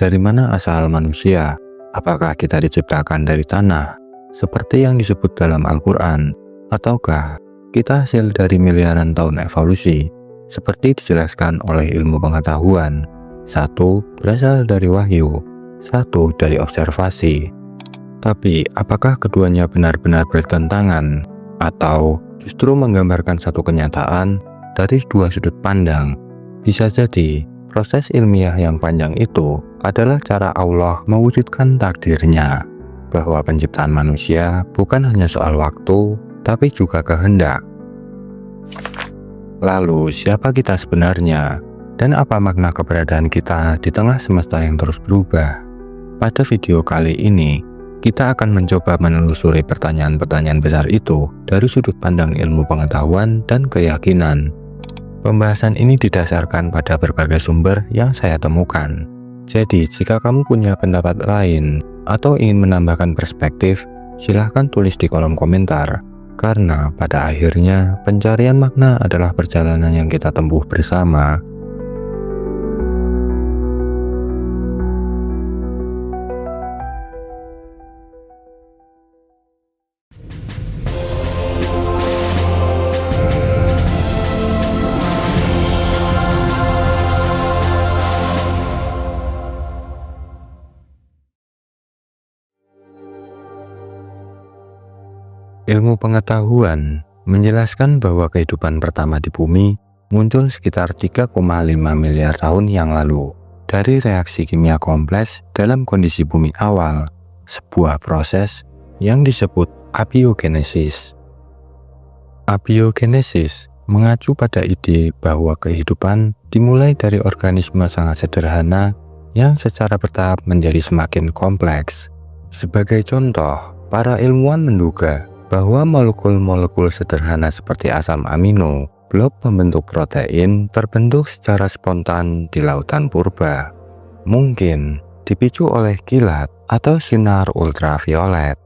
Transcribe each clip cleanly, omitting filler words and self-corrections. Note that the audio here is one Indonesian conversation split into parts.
dari mana asal manusia? Apakah kita diciptakan dari tanah, seperti yang disebut dalam Al-Quran? Ataukah kita hasil dari miliaran tahun evolusi, seperti dijelaskan oleh ilmu pengetahuan? Satu berasal dari wahyu, satu dari observasi. Tapi apakah keduanya benar-benar bertentangan? Atau justru menggambarkan satu kenyataan dari dua sudut pandang? Bisa jadi, proses ilmiah yang panjang itu adalah cara Allah mewujudkan takdirnya, bahwa penciptaan manusia bukan hanya soal waktu, tapi juga kehendak. Lalu, siapa kita sebenarnya? Dan apa makna keberadaan kita di tengah semesta yang terus berubah? Pada video kali ini, kita akan mencoba menelusuri pertanyaan-pertanyaan besar itu dari sudut pandang ilmu pengetahuan dan keyakinan. Pembahasan ini didasarkan pada berbagai sumber yang saya temukan. Jadi, jika kamu punya pendapat lain atau ingin menambahkan perspektif, silahkan tulis di kolom komentar. Karena pada akhirnya, pencarian makna adalah perjalanan yang kita tempuh bersama. Ilmu pengetahuan menjelaskan bahwa kehidupan pertama di bumi muncul sekitar 3,5 miliar tahun yang lalu dari reaksi kimia kompleks dalam kondisi bumi awal, sebuah proses yang disebut abiogenesis. Abiogenesis mengacu pada ide bahwa kehidupan dimulai dari organisme sangat sederhana yang secara bertahap menjadi semakin kompleks. Sebagai contoh, para ilmuwan menduga bahwa molekul-molekul sederhana seperti asam amino, blok pembentuk protein, terbentuk secara spontan di lautan purba. Mungkin dipicu oleh kilat atau sinar ultraviolet.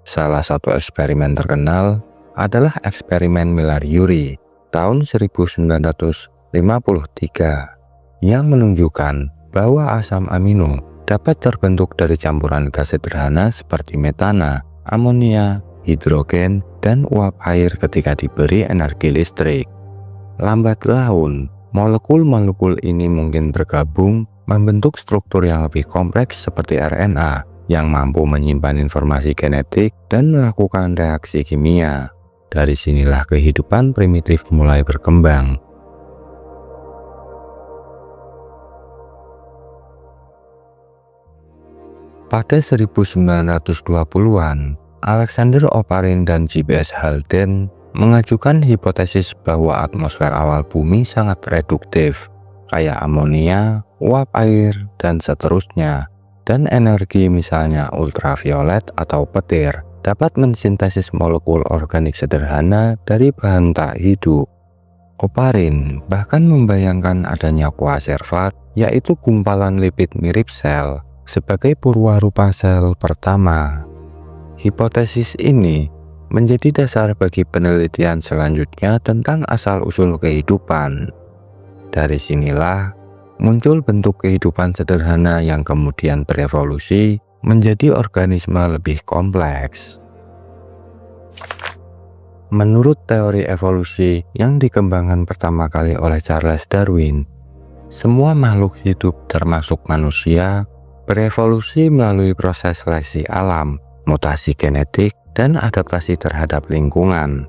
Salah satu eksperimen terkenal adalah eksperimen Miller-Urey tahun 1953 yang menunjukkan bahwa asam amino dapat terbentuk dari campuran gas sederhana seperti metana, amonia, hidrogen, dan uap air ketika diberi energi listrik. Lambat laun, molekul-molekul ini mungkin bergabung membentuk struktur yang lebih kompleks seperti RNA yang mampu menyimpan informasi genetik dan melakukan reaksi kimia. Dari sinilah kehidupan primitif mulai berkembang. Pada 1920-an, Alexander Oparin dan J.B.S. Haldane mengajukan hipotesis bahwa atmosfer awal bumi sangat reduktif, kayak amonia, uap air, dan seterusnya, dan energi misalnya ultraviolet atau petir dapat mensintesis molekul organik sederhana dari bahan tak hidup. Oparin bahkan membayangkan adanya quasarvat, yaitu gumpalan lipid mirip sel, sebagai purwarupa sel pertama. Hipotesis ini menjadi dasar bagi penelitian selanjutnya tentang asal-usul kehidupan. Dari sinilah muncul bentuk kehidupan sederhana yang kemudian berevolusi menjadi organisme lebih kompleks. Menurut teori evolusi yang dikembangkan pertama kali oleh Charles Darwin, semua makhluk hidup termasuk manusia berevolusi melalui proses seleksi alam, mutasi genetik, dan adaptasi terhadap lingkungan.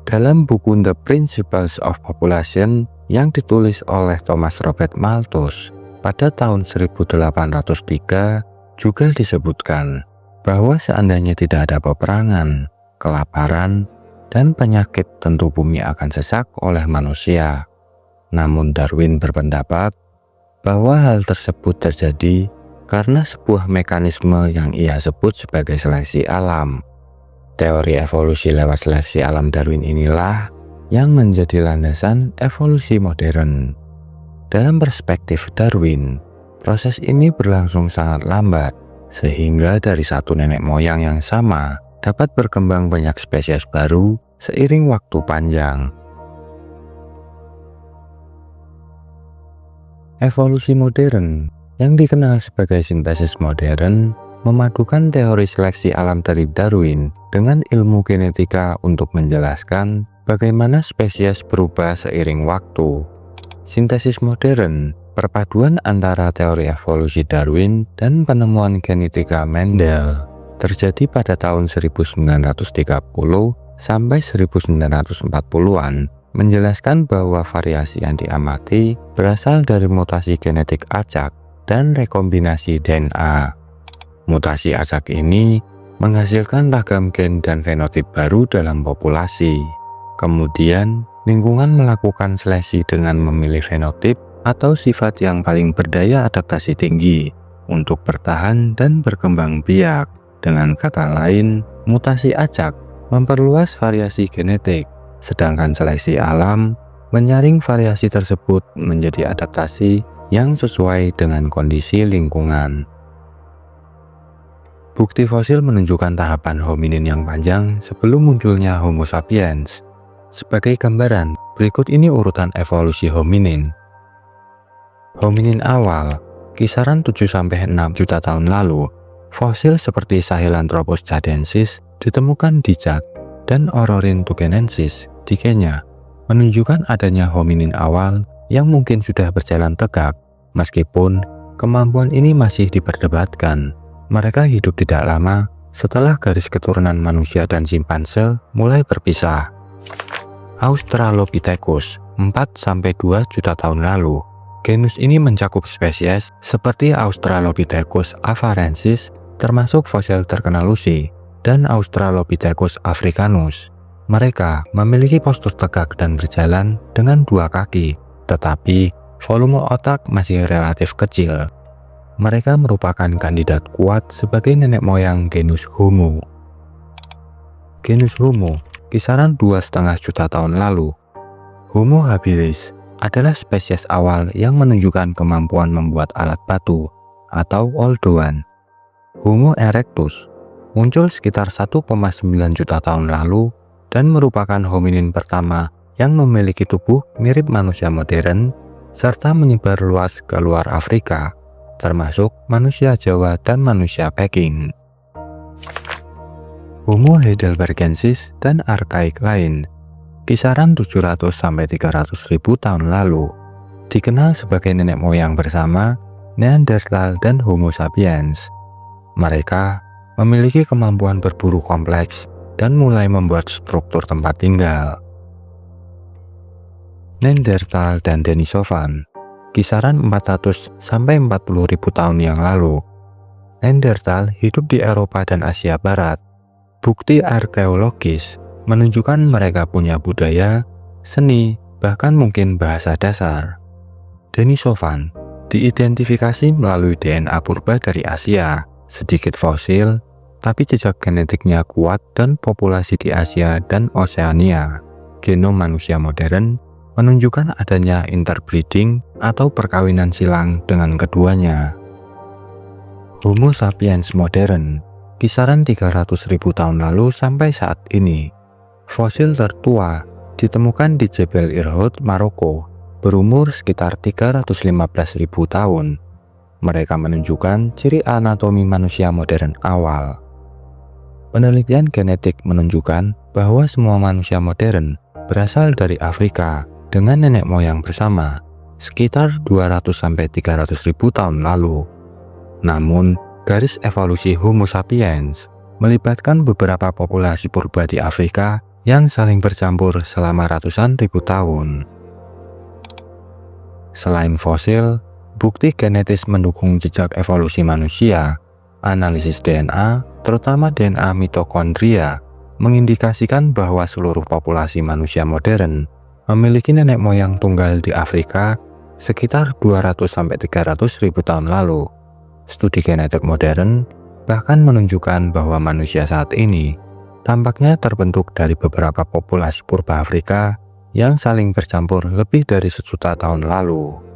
Dalam buku The Principles of Population yang ditulis oleh Thomas Robert Malthus pada tahun 1803 juga disebutkan bahwa seandainya tidak ada peperangan, kelaparan, dan penyakit, tentu bumi akan sesak oleh manusia. Namun Darwin berpendapat bahwa hal tersebut terjadi karena sebuah mekanisme yang ia sebut sebagai seleksi alam. Teori evolusi lewat seleksi alam Darwin inilah yang menjadi landasan evolusi modern. Dalam perspektif Darwin, proses ini berlangsung sangat lambat, sehingga dari satu nenek moyang yang sama dapat berkembang banyak spesies baru seiring waktu panjang. Evolusi modern yang dikenal sebagai sintesis modern, memadukan teori seleksi alam dari Darwin dengan ilmu genetika untuk menjelaskan bagaimana spesies berubah seiring waktu. Sintesis modern, perpaduan antara teori evolusi Darwin dan penemuan genetika Mendel, terjadi pada tahun 1930 sampai 1940-an, menjelaskan bahwa variasi yang diamati berasal dari mutasi genetik acak dan rekombinasi DNA. Mutasi acak ini menghasilkan ragam gen dan fenotip baru dalam populasi. Kemudian, lingkungan melakukan seleksi dengan memilih fenotip atau sifat yang paling berdaya adaptasi tinggi untuk bertahan dan berkembang biak. Dengan kata lain, mutasi acak memperluas variasi genetik, sedangkan seleksi alam menyaring variasi tersebut menjadi adaptasi yang sesuai dengan kondisi lingkungan. Bukti fosil menunjukkan tahapan hominin yang panjang sebelum munculnya Homo sapiens. Sebagai gambaran, berikut ini urutan evolusi hominin. Hominin awal, kisaran 7-6 juta tahun lalu, fosil seperti Sahelanthropus cadensis ditemukan di Chad dan Ororhyntukenensis di Kenya, menunjukkan adanya hominin awal yang mungkin sudah berjalan tegak, meskipun kemampuan ini masih diperdebatkan. Mereka hidup tidak lama setelah garis keturunan manusia dan simpanse mulai berpisah. Australopithecus 4-2 juta tahun lalu. Genus ini mencakup spesies seperti Australopithecus afarensis, termasuk fosil terkenal Lucy, dan Australopithecus africanus. Mereka memiliki postur tegak dan berjalan dengan 2 kaki, tetapi volume otak masih relatif kecil. Mereka merupakan kandidat kuat sebagai nenek moyang genus Homo. Genus Homo, kisaran 2,5 juta tahun lalu. Homo habilis adalah spesies awal yang menunjukkan kemampuan membuat alat batu atau oldohan. Homo erectus muncul sekitar 1,9 juta tahun lalu dan merupakan hominin pertama yang memiliki tubuh mirip manusia modern serta menyebar luas ke luar Afrika, termasuk manusia Jawa dan manusia Peking. Homo heidelbergensis dan arkaik lain, kisaran 700-300 ribu tahun lalu, dikenal sebagai nenek moyang bersama Neanderthal dan Homo sapiens. Mereka memiliki kemampuan berburu kompleks dan mulai membuat struktur tempat tinggal. Neanderthal dan Denisovan, kisaran 400-40 ribu tahun yang lalu. Neanderthal hidup di Eropa dan Asia Barat. Bukti arkeologis menunjukkan mereka punya budaya, seni, bahkan mungkin bahasa dasar. Denisovan diidentifikasi melalui DNA purba dari Asia, sedikit fosil, tapi jejak genetiknya kuat dan populasi di Asia dan Oseania. Genom manusia modern menunjukkan adanya interbreeding atau perkawinan silang dengan keduanya. Homo sapiens modern, kisaran 300 ribu tahun lalu sampai saat ini. Fosil tertua ditemukan di Jebel Irhoud, Maroko, berumur sekitar 315 ribu tahun. Mereka menunjukkan ciri anatomi manusia modern awal. Penelitian genetik menunjukkan bahwa semua manusia modern berasal dari Afrika dengan nenek moyang bersama, sekitar 200-300 ribu tahun lalu. Namun, garis evolusi Homo sapiens melibatkan beberapa populasi purba di Afrika yang saling bercampur selama ratusan ribu tahun. Selain fosil, bukti genetis mendukung jejak evolusi manusia. Analisis DNA, terutama DNA mitokondria, mengindikasikan bahwa seluruh populasi manusia modern memiliki nenek moyang tunggal di Afrika sekitar 200-300 ribu tahun lalu. Studi genetik modern bahkan menunjukkan bahwa manusia saat ini tampaknya terbentuk dari beberapa populasi purba Afrika yang saling bercampur lebih dari 1 juta tahun lalu.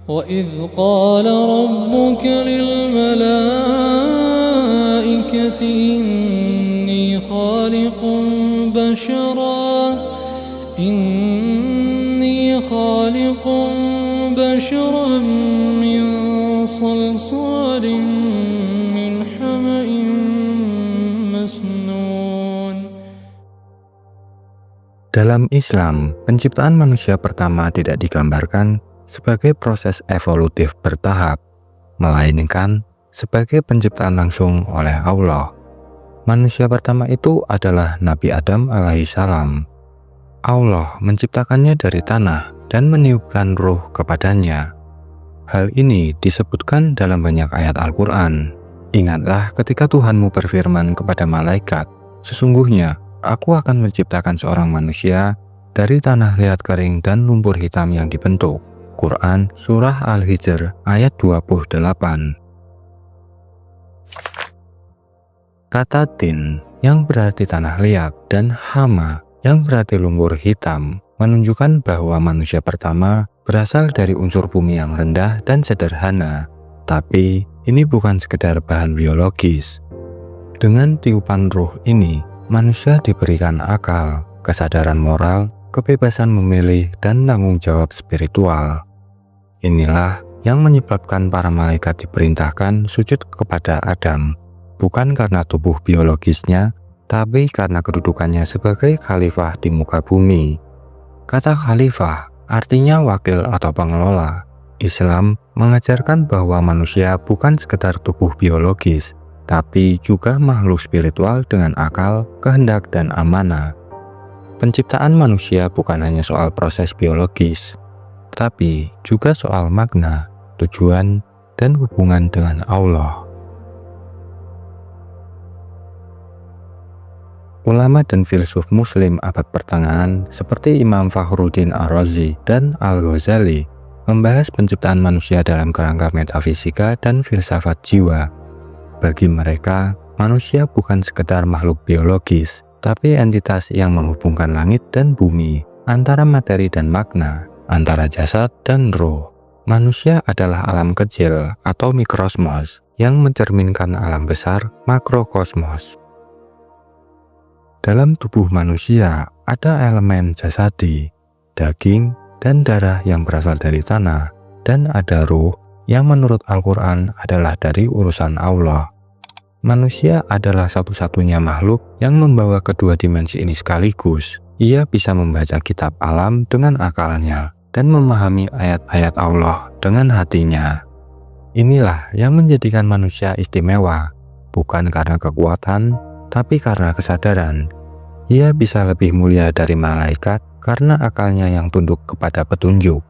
وَإِذْ قَالَ رَبُّكَ لِلْمَلَائِكَةِ إِنِّي حشرا من صلصال من حمأ مسنون. Dalam Islam, penciptaan manusia pertama tidak digambarkan sebagai proses evolutif bertahap, melainkan sebagai penciptaan langsung oleh Allah. Manusia pertama itu adalah Nabi Adam alaihissalam. Allah menciptakannya dari tanah dan meniupkan ruh kepadanya. Hal ini disebutkan dalam banyak ayat Al-Quran. Ingatlah ketika Tuhanmu berfirman kepada malaikat, sesungguhnya Aku akan menciptakan seorang manusia dari tanah liat kering dan lumpur hitam yang dibentuk. Quran Surah Al-Hijr ayat 28. Kata tin yang berarti tanah liat dan hama yang berarti lumpur hitam menunjukkan bahwa manusia pertama berasal dari unsur bumi yang rendah dan sederhana. Tapi ini bukan sekedar bahan biologis. Dengan tiupan ruh ini, manusia diberikan akal, kesadaran moral, kebebasan memilih, dan tanggung jawab spiritual. Inilah yang menyebabkan para malaikat diperintahkan sujud kepada Adam, bukan karena tubuh biologisnya, tapi karena kedudukannya sebagai khalifah di muka bumi. Kata khalifah artinya wakil atau pengelola. Islam mengajarkan bahwa manusia bukan sekedar tubuh biologis, tapi juga makhluk spiritual dengan akal, kehendak, dan amanah. Penciptaan manusia bukan hanya soal proses biologis, tapi juga soal makna, tujuan, dan hubungan dengan Allah. Ulama dan filsuf Muslim abad pertengahan seperti Imam Fakhruddin Ar-Razi dan Al-Ghazali membahas penciptaan manusia dalam kerangka metafisika dan filsafat jiwa. Bagi mereka, manusia bukan sekedar makhluk biologis, tapi entitas yang menghubungkan langit dan bumi, antara materi dan makna, antara jasad dan ruh. Manusia adalah alam kecil atau mikrosmos yang mencerminkan alam besar makrokosmos. Dalam tubuh manusia ada elemen jasadi, daging, dan darah yang berasal dari tanah, dan ada ruh yang menurut Al-Quran adalah dari urusan Allah. Manusia adalah satu-satunya makhluk yang membawa kedua dimensi ini sekaligus. Ia bisa membaca kitab alam dengan akalnya dan memahami ayat-ayat Allah dengan hatinya. Inilah yang menjadikan manusia istimewa, bukan karena kekuatan, tapi karena kesadaran. Ia bisa lebih mulia dari malaikat karena akalnya yang tunduk kepada petunjuk.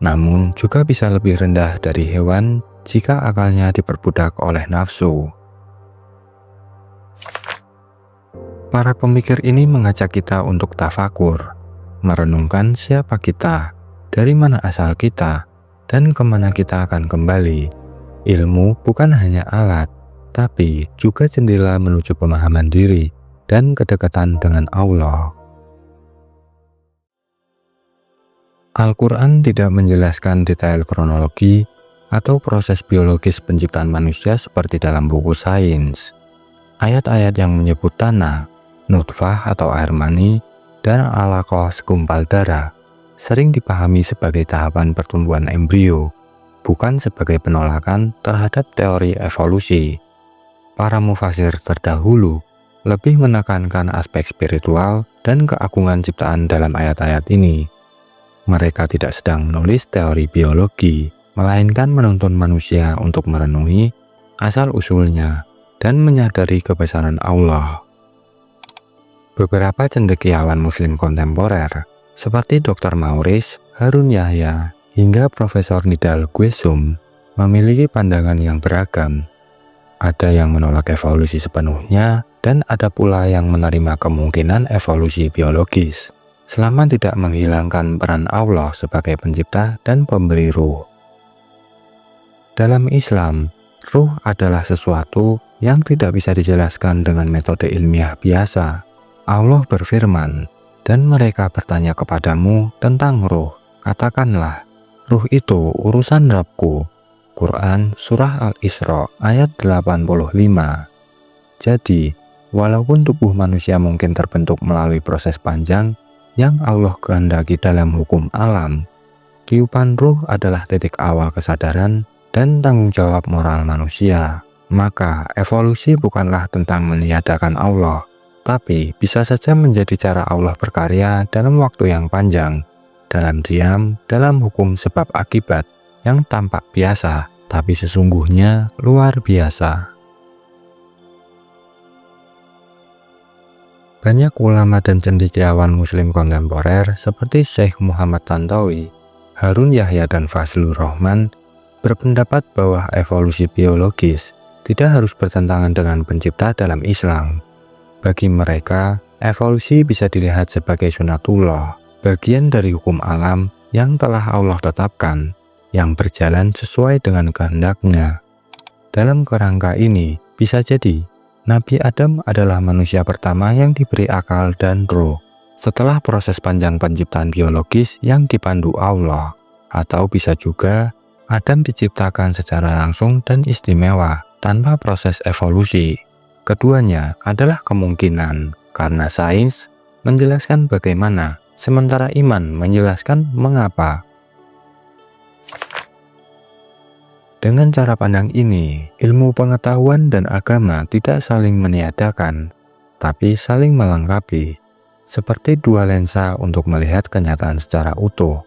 Namun juga bisa lebih rendah dari hewan jika akalnya diperbudak oleh nafsu. Para pemikir ini mengajak kita untuk tafakur, merenungkan siapa kita, dari mana asal kita, dan kemana kita akan kembali. Ilmu bukan hanya alat, tapi juga jendela menuju pemahaman diri dan kedekatan dengan Allah. Al-Quran tidak menjelaskan detail kronologi atau proses biologis penciptaan manusia seperti dalam buku sains. Ayat-ayat yang menyebut tanah, nutfah atau air mani, dan alaqah segumpal darah sering dipahami sebagai tahapan pertumbuhan embrio, bukan sebagai penolakan terhadap teori evolusi. Para mufasir terdahulu lebih menekankan aspek spiritual dan keagungan ciptaan dalam ayat-ayat ini. Mereka tidak sedang menulis teori biologi, melainkan menuntun manusia untuk merenungi asal-usulnya dan menyadari kebesaran Allah. Beberapa cendekiawan Muslim kontemporer, seperti Dr. Maurice Harun Yahya hingga Profesor Nidal Guesum, memiliki pandangan yang beragam. Ada yang menolak evolusi sepenuhnya, dan ada pula yang menerima kemungkinan evolusi biologis, selama tidak menghilangkan peran Allah sebagai pencipta dan pemberi ruh. Dalam Islam, ruh adalah sesuatu yang tidak bisa dijelaskan dengan metode ilmiah biasa. Allah berfirman, dan mereka bertanya kepadamu tentang ruh. Katakanlah, ruh itu urusan Rabbku. Quran Surah Al-Isra ayat 85. Jadi, walaupun tubuh manusia mungkin terbentuk melalui proses panjang yang Allah kehendaki dalam hukum alam, Tiupan ruh adalah titik awal kesadaran dan tanggung jawab moral manusia. Maka evolusi bukanlah tentang meniadakan Allah, tapi bisa saja menjadi cara Allah berkarya dalam waktu yang panjang, dalam diam, dalam hukum sebab akibat yang tampak biasa, tapi sesungguhnya luar biasa. Banyak ulama dan cendekiawan muslim kontemporer seperti Syekh Muhammad Tantawi, Harun Yahya dan Fazlur Rahman berpendapat bahwa evolusi biologis tidak harus bertentangan dengan pencipta dalam Islam. Bagi mereka, evolusi bisa dilihat sebagai sunatullah, bagian dari hukum alam yang telah Allah tetapkan, yang berjalan sesuai dengan kehendaknya. Dalam kerangka ini, bisa jadi Nabi Adam adalah manusia pertama yang diberi akal dan roh setelah proses panjang penciptaan biologis yang dipandu Allah. Atau bisa juga Adam diciptakan secara langsung dan istimewa tanpa proses evolusi. Keduanya adalah kemungkinan karena sains menjelaskan bagaimana, sementara iman menjelaskan mengapa. Dengan cara pandang ini, ilmu pengetahuan dan agama tidak saling meniadakan, tapi saling melengkapi, seperti dua lensa untuk melihat kenyataan secara utuh.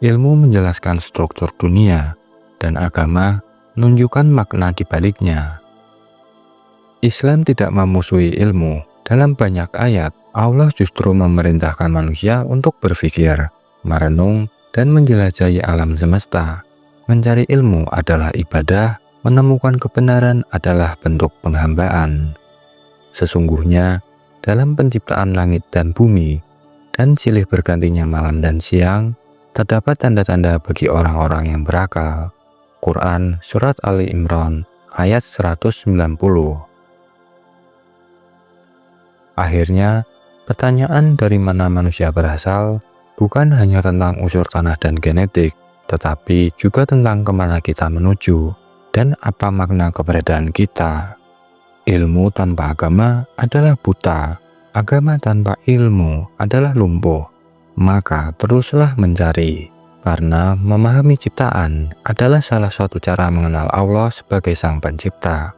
Ilmu menjelaskan struktur dunia, dan agama menunjukkan makna di baliknya. Islam tidak memusuhi ilmu. Dalam banyak ayat, Allah justru memerintahkan manusia untuk berpikir, merenung, dan menjelajahi alam semesta. Mencari ilmu adalah ibadah, menemukan kebenaran adalah bentuk penghambaan. Sesungguhnya, dalam penciptaan langit dan bumi, dan silih bergantinya malam dan siang, terdapat tanda-tanda bagi orang-orang yang berakal. Quran Surat Ali Imran ayat 190. Akhirnya, pertanyaan dari mana manusia berasal bukan hanya tentang unsur tanah dan genetik, tetapi juga tentang kemana kita menuju dan apa makna keberadaan kita. Ilmu tanpa agama adalah buta, agama tanpa ilmu adalah lumpuh. Maka teruslah mencari. Karena memahami ciptaan adalah salah satu cara mengenal Allah sebagai Sang Pencipta.